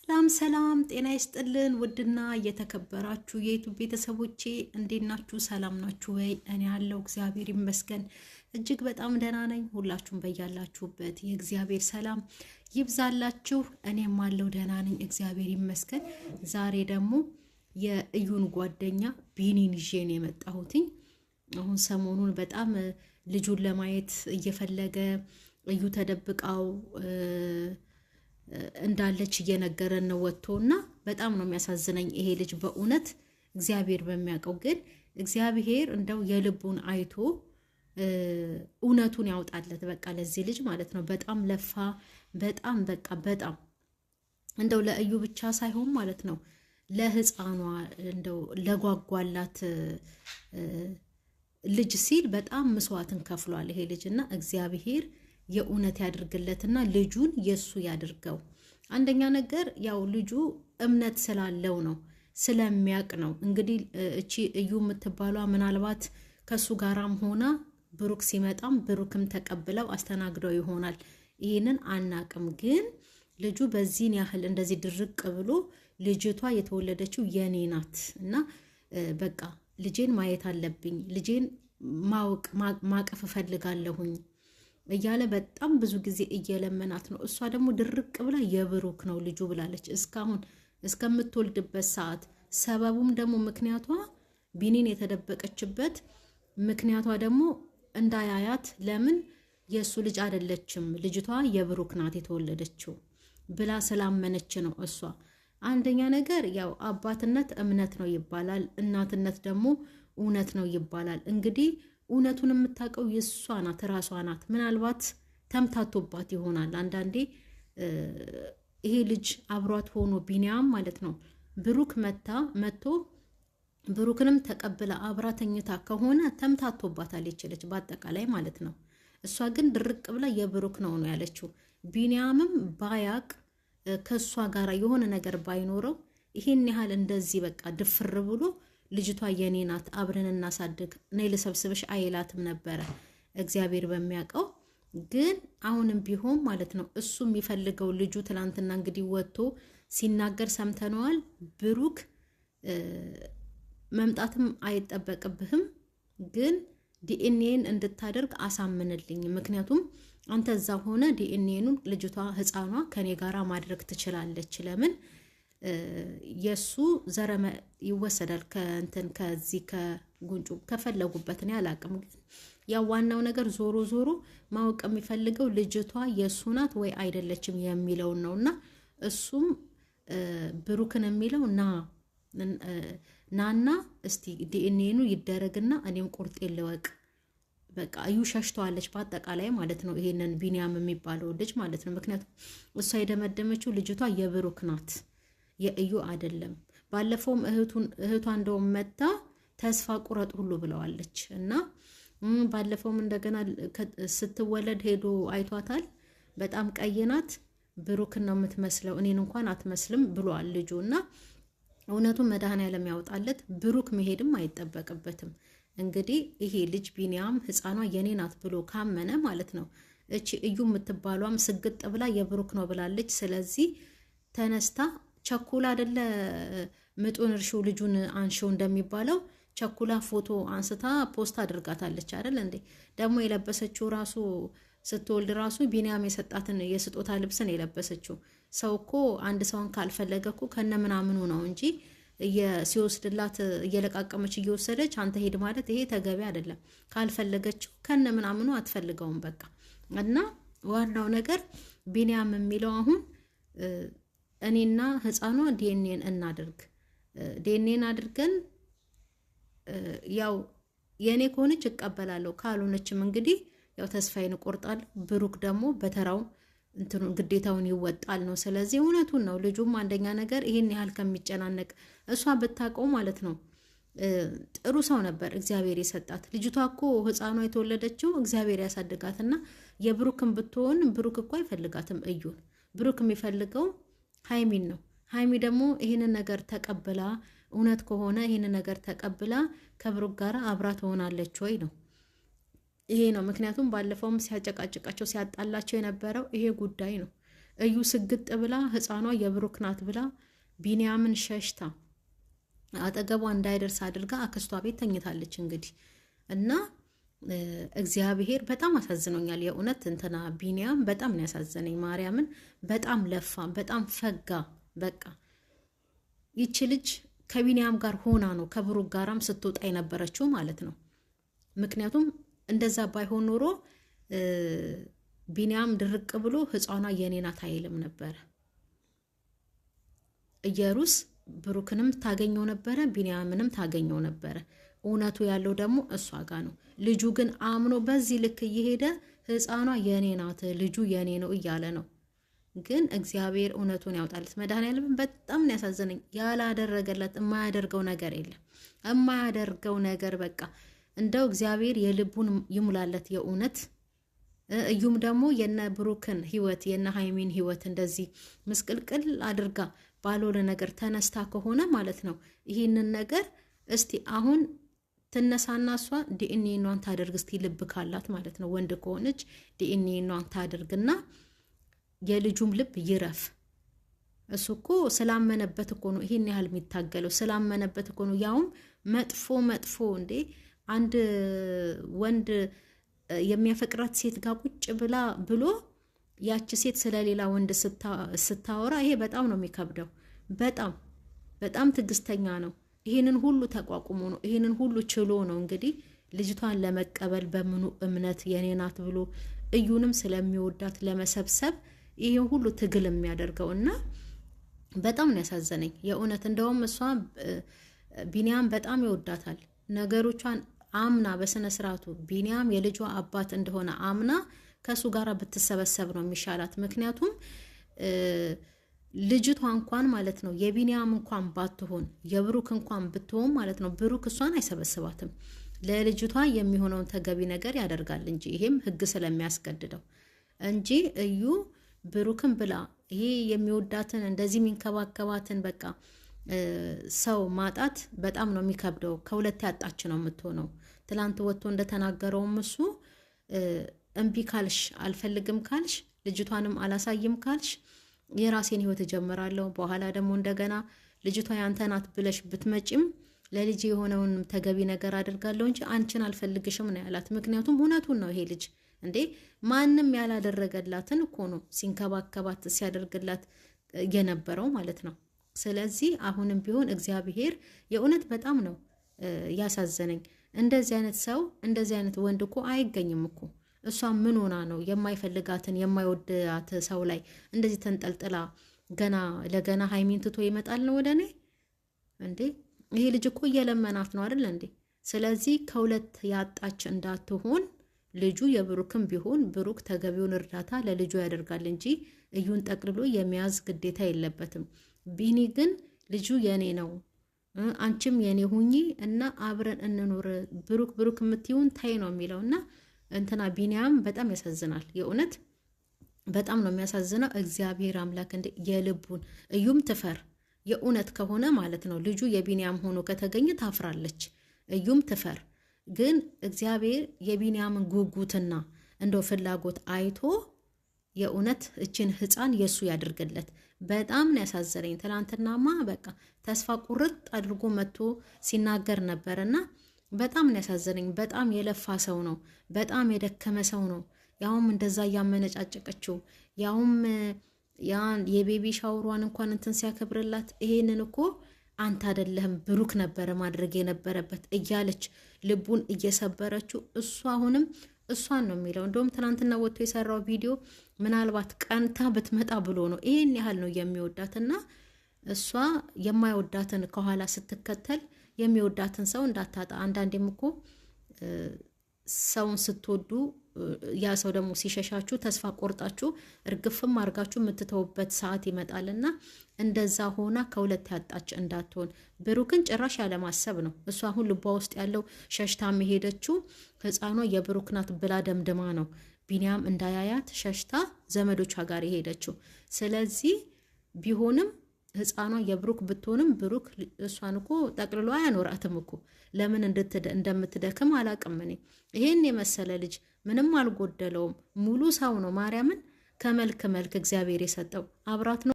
ሰላም ሰላም ጤና ይስጥልን ውድና እየተከበራችሁ የዩቲዩብ ቤተሰቦቼ እንዴት ናችሁ? ሰላም ናችሁ ወይ? እኔ ያለው እግዚአብሔር ይመስገን እጅግ በጣም ደህና ነኝ። ሁላችሁም በያላችሁበት የእግዚአብሔር ሰላም ይብዛላችሁ። እኔም አለው ደህና ነኝ እግዚአብሔር ይመስገን። ዛሬ ደግሞ የእዩን ጓደኛ ቢኒን ይዤ ነው የመጣሁትኝ። አሁን ሰሞኑን በጣም ልጁን ለማየት እየፈለገ እዩ ተደብቃው እንዳለች እየነገረን ነው ወጥቶና በጣም ነው የሚያሳዝነኝ ይሄ ልጅ በእውነት እግዚአብሔር በሚያውቀው። ግን እግዚአብሔር እንደው የልቡን አይቶ እውነቱን ያውጣለት በቃ ለዚህ ልጅ ማለት ነው። በጣም ለፋ፣ በጣም በቃ በጣም እንደው ለእዩ ብቻ ሳይሆን ማለት ነው ለህፃኗ እንደው ለጓጓላት ልጅ ሲል በጣም መስዋዕትን ከፍሏል ይሄ ልጅና እግዚአብሔር የእውነት ያድርግለትና ልጁን የሱ ያድርገው። አንደኛ ነገር ያው ልጁ እምነት ስላለው ነው ስለሚያቅ ነው። እንግዲህ እቺ እዩ የምትባሏ ምናልባት ከሱ ጋራም ሆና ብሩክ ሲመጣም ብሩክም ተቀብለው አስተናግደው ይሆናል። ይህንን አናቅም። ግን ልጁ በዚህን ያህል እንደዚህ ድርቅ ብሎ ልጅቷ የተወለደችው የኔ ናት እና በቃ ልጄን ማየት አለብኝ፣ ልጄን ማቀፍ እፈልጋለሁኝ እያለ በጣም ብዙ ጊዜ እየለመናት ነው። እሷ ደግሞ ድርቅ ብላ የብሩክ ነው ልጁ ብላለች እስካሁን እስከምትወልድበት ሰዓት። ሰበቡም ደግሞ ምክንያቷ ቢኒን የተደበቀችበት ምክንያቷ ደግሞ እንዳያያት፣ ለምን የእሱ ልጅ አይደለችም ልጅቷ የብሩክ ናት የተወለደችው ብላ ስላመነች ነው እሷ። አንደኛ ነገር ያው አባትነት እምነት ነው ይባላል፣ እናትነት ደግሞ እውነት ነው ይባላል። እንግዲህ እውነቱን የምታውቀው የእሷ ናት፣ ራሷ ናት። ምናልባት ተምታቶባት ይሆናል አንዳንዴ። ይሄ ልጅ አብሯት ሆኖ ቢኒያም ማለት ነው ብሩክ መጥቶ ብሩክንም ተቀብላ አብራ ተኝታ ከሆነ ተምታቶባታል ይችለች በአጠቃላይ ማለት ነው። እሷ ግን ድርቅ ብላ የብሩክ ነው ያለችው። ቢኒያምም ባያቅ ከእሷ ጋር የሆነ ነገር ባይኖረው ይሄን ያህል እንደዚህ በቃ ድፍር ብሎ ልጅቷ የኔ ናት አብረን እናሳድግ ነይ ልሰብስብሽ አይላትም ነበረ እግዚአብሔር በሚያውቀው። ግን አሁንም ቢሆን ማለት ነው እሱ የሚፈልገው ልጁ ትላንትና እንግዲህ ወጥቶ ሲናገር ሰምተነዋል። ብሩክ መምጣትም አይጠበቅብህም፣ ግን ዲኤንኤን እንድታደርግ አሳምንልኝ። ምክንያቱም አንተ እዛ ሆነ ዲኤንኤኑን ልጅቷ ህፃኗ ከኔ ጋራ ማድረግ ትችላለች። ለምን የሱ ዘረመ ይወሰዳል ከእንትን ከዚህ ከጉንጩ ከፈለጉበት ነው ያላቅም። ግን ያው ዋናው ነገር ዞሮ ዞሮ ማወቅ የሚፈልገው ልጅቷ የሱ ናት ወይ አይደለችም የሚለውን ነውና እሱም ብሩክን የሚለው ናና እስቲ ዲኤንኤኑ ይደረግና እኔም ቁርጤ ልወቅ። በቃ እዩ ሸሽተዋለች በአጠቃላይ ማለት ነው ይሄንን ቢኒያም የሚባለው ልጅ ማለት ነው። ምክንያቱም እሷ የደመደመችው ልጅቷ የብሩክ ናት የእዩ አይደለም። ባለፈውም እህቷ እንደውም መታ ተስፋ ቁረጥ ሁሉ ብለዋለች እና ባለፈውም እንደገና ስትወለድ ሄዶ አይቷታል። በጣም ቀይ ናት፣ ብሩክን ነው የምትመስለው፣ እኔን እንኳን አትመስልም ብሏል ልጁ። እና እውነቱን መድኃኔዓለም ያውጣለት። ብሩክ መሄድም አይጠበቅበትም። እንግዲህ ይሄ ልጅ ቢኒያም ህፃኗ የኔ ናት ብሎ ካመነ ማለት ነው እቺ እዩ የምትባሏም ስግጥ ብላ የብሩክ ነው ብላለች። ስለዚህ ተነስታ ቸኩላ አይደለ ምጡን እርሺው ልጁን አንሺው እንደሚባለው ቸኩላ ፎቶ አንስታ ፖስት አድርጋታለች አይደል እንዴ? ደግሞ የለበሰችው ራሱ ስትወልድ ራሱ ቢኒያም የሰጣትን የስጦታ ልብስን የለበሰችው። ሰው እኮ አንድ ሰውን ካልፈለገ እኮ ከነ ምናምኑ ነው እንጂ ሲወስድላት እየለቃቀመች እየወሰደች አንተ ሄድ ማለት ይሄ ተገቢ አይደለም። ካልፈለገችው ከነ ምናምኑ አትፈልገውም በቃ። እና ዋናው ነገር ቢኒያም የሚለው አሁን እኔና ህፃኗ ዲኤንኤን እናድርግ፣ ዲኤንኤን አድርገን ያው የኔ ከሆነች እቀበላለሁ፣ ካልሆነችም እንግዲህ ያው ተስፋዬን እቆርጣለሁ። ብሩክ ደግሞ በተራው ግዴታውን ይወጣል ነው። ስለዚህ እውነቱን ነው። ልጁም አንደኛ ነገር ይሄን ያህል ከሚጨናነቅ እሷ ብታውቀው ማለት ነው ጥሩ ሰው ነበር እግዚአብሔር የሰጣት። ልጅቷ እኮ ህፃኗ የተወለደችው እግዚአብሔር ያሳድጋትና የብሩክም ብትሆን ብሩክ እኮ አይፈልጋትም እዩን። ብሩክ የሚፈልገው ሃይሚን ነው። ሃይሚ ደግሞ ይህንን ነገር ተቀብላ እውነት ከሆነ ይህንን ነገር ተቀብላ ከብሩክ ጋር አብራ ትሆናለች ወይ ነው ይሄ ነው። ምክንያቱም ባለፈውም ሲያጨቃጭቃቸው ሲያጣላቸው የነበረው ይሄ ጉዳይ ነው። እዩ ስግጥ ብላ ህፃኗ የብሩክ ናት ብላ ቢንያምን ሸሽታ አጠገቧ እንዳይደርስ አድርጋ አክስቷ ቤት ተኝታለች እንግዲህ። እና እግዚአብሔር በጣም አሳዝኖኛል የእውነት እንትና ቢንያም በጣም ነው ያሳዘነኝ። ማርያምን በጣም ለፋ፣ በጣም ፈጋ። በቃ ይቺ ልጅ ከቢንያም ጋር ሆና ነው ከብሩክ ጋራም ስትወጣ የነበረችው ማለት ነው። ምክንያቱም እንደዛ ባይሆን ኖሮ ቢንያም ድርቅ ብሎ ህፃኗ የኔ ናት አይልም ነበረ። ኢየሩስ ብሩክንም ታገኘው ነበረ፣ ቢንያምንም ታገኘው ነበረ። እውነቱ ያለው ደግሞ እሷ ጋር ነው። ልጁ ግን አምኖ በዚህ ልክ እየሄደ ህፃኗ የኔ ናት ልጁ የኔ ነው እያለ ነው። ግን እግዚአብሔር እውነቱን ያውጣለት። መድኃኒዓለም በጣም ነው ያሳዘነኝ። ያላደረገለት የማያደርገው ነገር የለም። የማያደርገው ነገር በቃ እንደው እግዚአብሔር የልቡን ይሙላለት የእውነት። እዩም ደግሞ የነ ብሩክን ህይወት የነ ሃይሚን ህይወት እንደዚህ ምስቅልቅል አድርጋ ባልሆነ ነገር ተነስታ ከሆነ ማለት ነው ይህንን ነገር እስቲ አሁን ትነሳና እሷ ዲኤንኤ ታደርግ እስቲ ልብ ካላት ማለት ነው። ወንድ ከሆነች ዲኤንኤ ታደርግና የልጁም ልብ ይረፍ። እሱ እኮ ስላመነበት እኮ ነው ይሄን ያህል የሚታገለው፣ ስላመነበት እኮ ነው። ያውም መጥፎ እንዴ አንድ ወንድ የሚያፈቅራት ሴት ጋር ቁጭ ብላ ብሎ ያቺ ሴት ስለሌላ ወንድ ስታወራ ይሄ በጣም ነው የሚከብደው። በጣም ትዕግስተኛ ነው። ይሄንን ሁሉ ተቋቁሞ ነው ይሄንን ሁሉ ችሎ ነው እንግዲህ ልጅቷን ለመቀበል በምኑ እምነት የኔ ናት ብሎ እዩንም ስለሚወዳት ለመሰብሰብ ይሄን ሁሉ ትግል የሚያደርገው እና በጣም ነው ያሳዘነኝ የእውነት። እንደውም እሷ ቢንያም በጣም ይወዳታል። ነገሮቿን አምና በስነ ስርዓቱ ቢንያም የልጇ አባት እንደሆነ አምና ከሱ ጋር ብትሰበሰብ ነው የሚሻላት። ምክንያቱም ልጅቷ እንኳን ማለት ነው የቢንያም እንኳን ባትሆን የብሩክ እንኳን ብትሆን ማለት ነው ብሩክ እሷን አይሰበስባትም። ለልጅቷ የሚሆነውን ተገቢ ነገር ያደርጋል እንጂ ይሄም ህግ ስለሚያስገድደው እንጂ እዩ ብሩክን ብላ ይሄ የሚወዳትን እንደዚህ የሚንከባከባትን በቃ ሰው ማጣት በጣም ነው የሚከብደው። ከሁለት ያጣች ነው የምትሆነው። ትላንት ወጥቶ እንደተናገረውም እሱ እምቢ ካልሽ አልፈልግም ካልሽ ልጅቷንም አላሳይም ካልሽ የራሴን ህይወት እጀምራለሁ፣ በኋላ ደግሞ እንደገና ልጅቷ ያንተ ናት ብለሽ ብትመጪም ለልጅ የሆነውን ተገቢ ነገር አድርጋለሁ እንጂ አንቺን አልፈልግሽም ነው ያላት። ምክንያቱም እውነቱን ነው። ይሄ ልጅ እንዴ ማንም ያላደረገላትን እኮ ነው ሲንከባከባት ሲያደርግላት የነበረው ማለት ነው። ስለዚህ አሁንም ቢሆን እግዚአብሔር የእውነት በጣም ነው ያሳዘነኝ። እንደዚህ አይነት ሰው እንደዚህ አይነት ወንድ እኮ አይገኝም እኮ። እሷ ምን ሆና ነው የማይፈልጋትን የማይወዳት ሰው ላይ እንደዚህ ተንጠልጥላ ገና ለገና ሃይሚን ትቶ ይመጣል ነው ወደ እኔ እንዴ? ይሄ ልጅ እኮ እየለመናት ነው አይደል እንዴ? ስለዚህ ከሁለት ያጣች እንዳትሆን ልጁ የብሩክም ቢሆን ብሩክ ተገቢውን እርዳታ ለልጁ ያደርጋል እንጂ እዩን ጠቅልሎ የሚያዝ ግዴታ የለበትም። ቢኒ ግን ልጁ የኔ ነው አንቺም የኔ ሁኚ እና አብረን እንኖር ብሩክ የምትይውን ታይ ነው የሚለውና እንትና ቢኒያም በጣም ያሳዝናል። የእውነት በጣም ነው የሚያሳዝነው። እግዚአብሔር አምላክ እንደ የልቡን እዩም ትፈር የእውነት ከሆነ ማለት ነው። ልጁ የቢኒያም ሆኖ ከተገኘ ታፍራለች። እዩም ትፈር። ግን እግዚአብሔር የቢኒያምን ጉጉትና እንደው ፍላጎት አይቶ የእውነት እችን ህፃን የሱ ያድርግለት። በጣም ነው ያሳዘነኝ። ትናንትናማ በቃ ተስፋ ቁርጥ አድርጎ መጥቶ ሲናገር ነበርና በጣም ነው ያሳዘነኝ። በጣም የለፋ ሰው ነው፣ በጣም የደከመ ሰው ነው። ያውም እንደዛ እያመነጫጨቀችው ያውም ያን የቤቢ ሻውሯን እንኳን እንትን ሲያከብርላት ይሄንን እኮ አንተ አይደለህም ብሩክ ነበረ ማድረግ የነበረበት እያለች ልቡን እየሰበረችው እሱ አሁንም እሷን ነው የሚለው። እንደውም ትናንትና ወጥቶ የሰራው ቪዲዮ ምናልባት ቀንታ ብትመጣ ብሎ ነው። ይሄን ያህል ነው የሚወዳትና እሷ የማይወዳትን ከኋላ ስትከተል የሚወዳትን ሰው እንዳታጣ። አንዳንዴም እኮ ሰውን ስትወዱ ያ ሰው ደግሞ ሲሸሻችሁ ተስፋ ቆርጣችሁ እርግፍም አርጋችሁ የምትተውበት ሰዓት ይመጣልና እንደዛ ሆና ከሁለት ያጣች እንዳትሆን። ብሩክን ጭራሽ ያለማሰብ ነው። እሷ አሁን ልቧ ውስጥ ያለው ሸሽታ መሄደችው ህፃኗ የብሩክ ናት ብላ ደምድማ ነው ቢኒያም እንዳያያት ሸሽታ ዘመዶቿ ጋር የሄደችው። ስለዚህ ቢሆንም ህፃኗ የብሩክ ብትሆንም ብሩክ እሷን እኮ ጠቅልሎ አያኖራትም እኮ። ለምን እንደምትደክም አላቅም እኔ። ይሄን የመሰለ ልጅ ምንም አልጎደለውም፣ ሙሉ ሰው ነው። ማርያምን ከመልክ መልክ እግዚአብሔር የሰጠው አብራት ነው